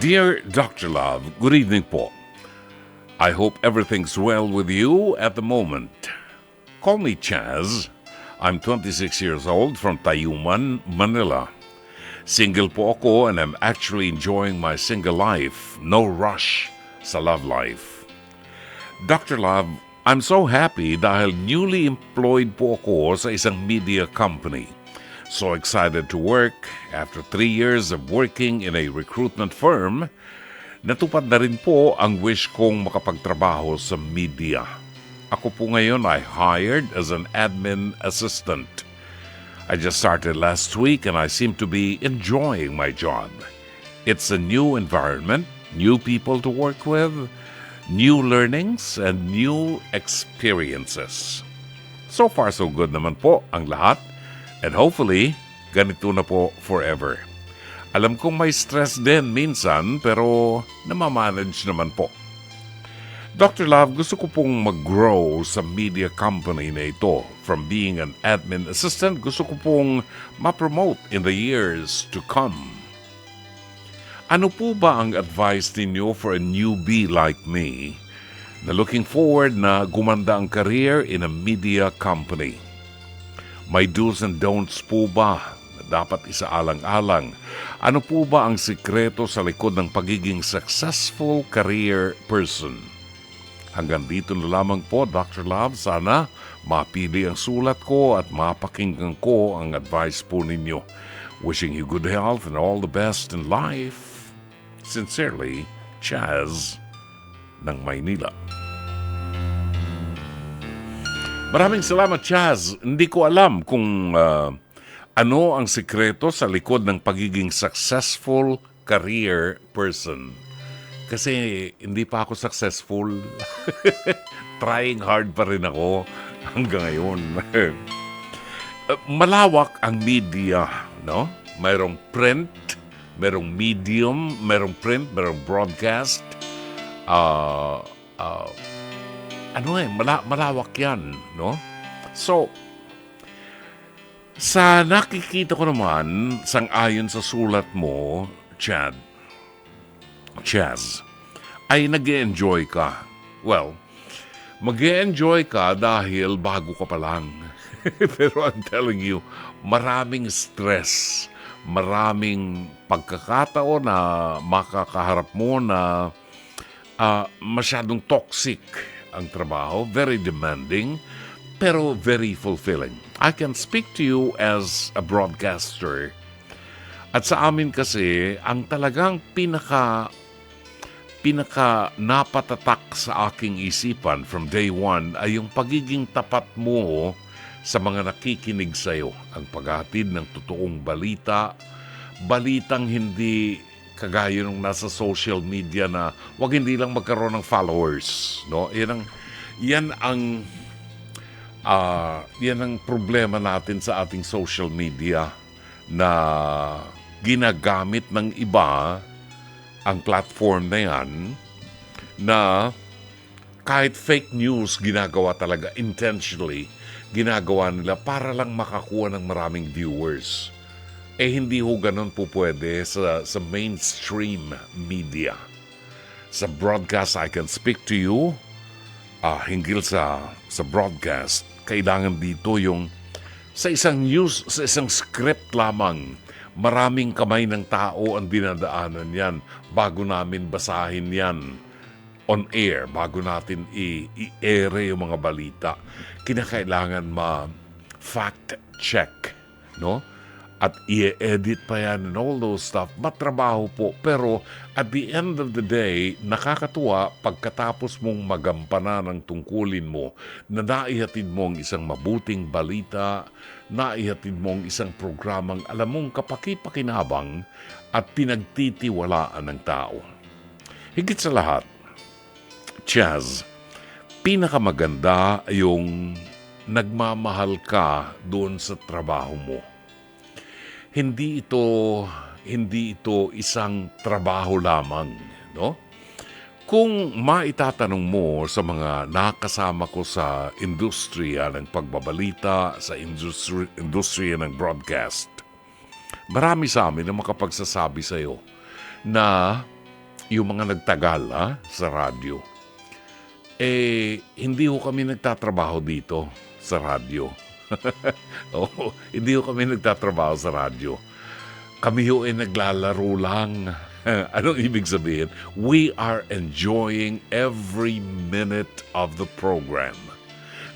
Dear Dr. Love, good evening po. I hope everything's well with you at the moment. Call me Chaz. I'm 26 years old from Tayuman, Manila. Single po ako and I'm actually enjoying my single life. No rush sa love life. Dr. Love, I'm so happy dahil newly employed po ako sa isang media company. So excited to work. After 3 years of working in a recruitment firm, natupad na rin po ang wish kong makapagtrabaho sa media. Ako po ngayon ay hired as an admin assistant. I just started last week and I seem to be enjoying my job. It's a new environment, new people to work with, new learnings, and new experiences. So far so good naman po ang lahat. And hopefully, ganito na po forever. Alam kong may stress din minsan, pero namamanage naman po. Dr. Love, gusto ko pong mag-grow sa media company na ito. From being an admin assistant, gusto ko pong ma-promote in the years to come. Ano po ba ang advice ninyo for a newbie like me na looking forward na gumanda ang career in a media company? May do's and don'ts po ba na dapat isaalang-alang? Ano po ba ang sikreto sa likod ng pagiging successful career person? Hanggang dito na lamang po, Dr. Love. Sana mapili ang sulat ko at mapakinggan ko ang advice po ninyo. Wishing you good health and all the best in life. Sincerely, Chaz ng Maynila. Maraming salamat, Chaz. Hindi ko alam kung ano ang sikreto sa likod ng pagiging successful career person. Kasi hindi pa ako successful. Trying hard pa rin ako hanggang ngayon. Malawak ang media, no? Mayroong print, mayroong medium, mayroong print, mayroong broadcast. Malawak yan, no? So, sa nakikita ko naman, sang-ayon sa sulat mo, Chaz, ay nag-e-enjoy ka. Well, mag-e-enjoy ka dahil bago ka pa lang. Pero I'm telling you, maraming stress, maraming pagkakataon na makakaharap mo na masyadong toxic ang trabaho, very demanding, pero very fulfilling. I can speak to you as a broadcaster. At sa amin kasi, ang talagang pinaka napatatak sa aking isipan from day one ay yung pagiging tapat mo sa mga nakikinig sa'yo. Ang paghatid ng totoong balita, balitang hindi kagaya nung nasa social media na wag hindi lang magkaroon ng followers, no? Yan ang problema natin sa ating social media na ginagamit ng iba ang platform na yan na kahit fake news ginagawa talaga intentionally, ginagawa nila para lang makakuha ng maraming viewers. Hindi ho ganun po pwede sa mainstream media. Sa broadcast, I can speak to you. Hinggil sa broadcast, kailangan dito yung sa isang news, sa isang script lamang, maraming kamay ng tao ang dinadaanan yan bago namin basahin yan on air, bago natin i-ere yung mga balita. Kinakailangan ma-fact check, no? At i-edit pa yan and all those stuff. Matrabaho po. Pero at the end of the day, nakakatuwa pagkatapos mong magampanan ng tungkulin mo na naihatid mo ang isang mabuting balita, naihatid mo ang isang programang alam mong kapaki-pakinabang at pinagtitiwalaan ng tao. Higit sa lahat, Chaz, pinakamaganda yung nagmamahal ka doon sa trabaho mo. Hindi ito isang trabaho lamang, no? Kung maitatanong mo sa mga nakasama ko sa industriya ng pagbabalita, sa industriya ng broadcast, marami sa amin na makapagsasabi sa iyo na yung mga nagtagal sa radyo. Hindi ho kami nagtatrabaho dito sa radyo. Oo, hindi ho kami nagtatrabaho sa radyo. Kami ho ay naglalaro lang. Anong ibig sabihin? We are enjoying every minute of the program.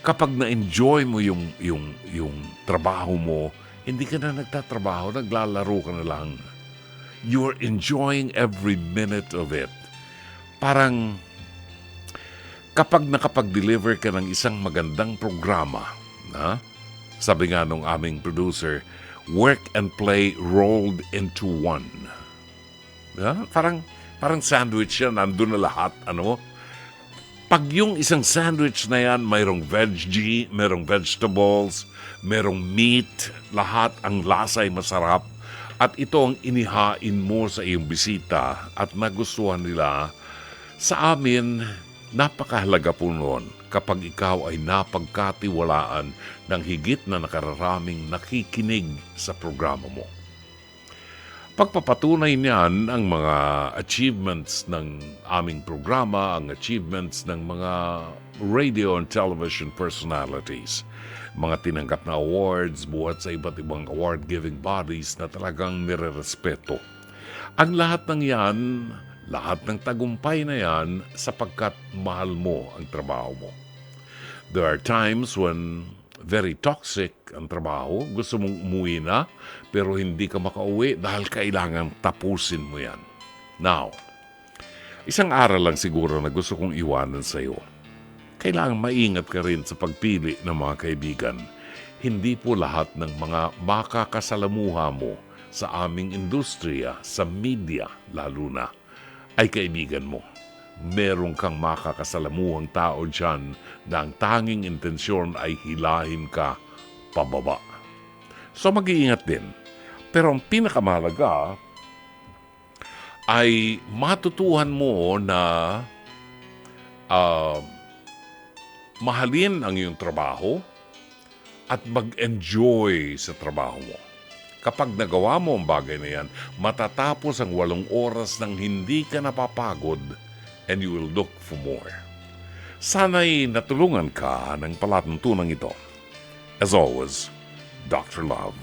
Kapag na-enjoy mo yung trabaho mo, hindi ka na nagtatrabaho, naglalaro ka na lang. You're enjoying every minute of it. Parang kapag nakapag-deliver ka ng isang magandang programa, sabi nga nung aming producer, work and play rolled into one. Parang sandwich yan, nandun na lahat, Pag yung isang sandwich na yan, mayroong veggie, mayroong vegetables, mayroong meat, lahat ang lasa ay masarap. At ito ang inihain mo sa iyong bisita at nagustuhan nila. Sa amin, napakahalaga po noon kapag ikaw ay napagkatiwalaan ng higit na nakararaming nakikinig sa programa mo. Pagpapatunay niyan ang mga achievements ng aming programa, ang achievements ng mga radio and television personalities, mga tinanggap na awards buhat sa iba't ibang award-giving bodies na talagang nirerespeto. Ang lahat ng yan, lahat ng tagumpay na yan sapagkat mahal mo ang trabaho mo. There are times when very toxic ang trabaho, gusto mong umuwi na, pero hindi ka makauwi dahil kailangan tapusin mo yan. Now, isang aral lang siguro na gusto kong iwanan sa iyo. Kailangan maingat ka rin sa pagpili ng mga kaibigan. Hindi po lahat ng mga makakasalamuha mo sa aming industriya, sa media lalo na, ay kaibigan mo. Meron kang makakasalamuhang tao dyan na ang tanging intensyon ay hilahin ka pababa. So mag-iingat din. Pero ang pinakamahalaga ay matutuhan mo na mahalin ang iyong trabaho at mag-enjoy sa trabaho mo. Kapag nagawa mo ang bagay na yan, matatapos ang 8 oras nang hindi ka napapagod and you will look for more. Sana'y natulungan ka ng palatuntunan ito. As always, Dr. Love.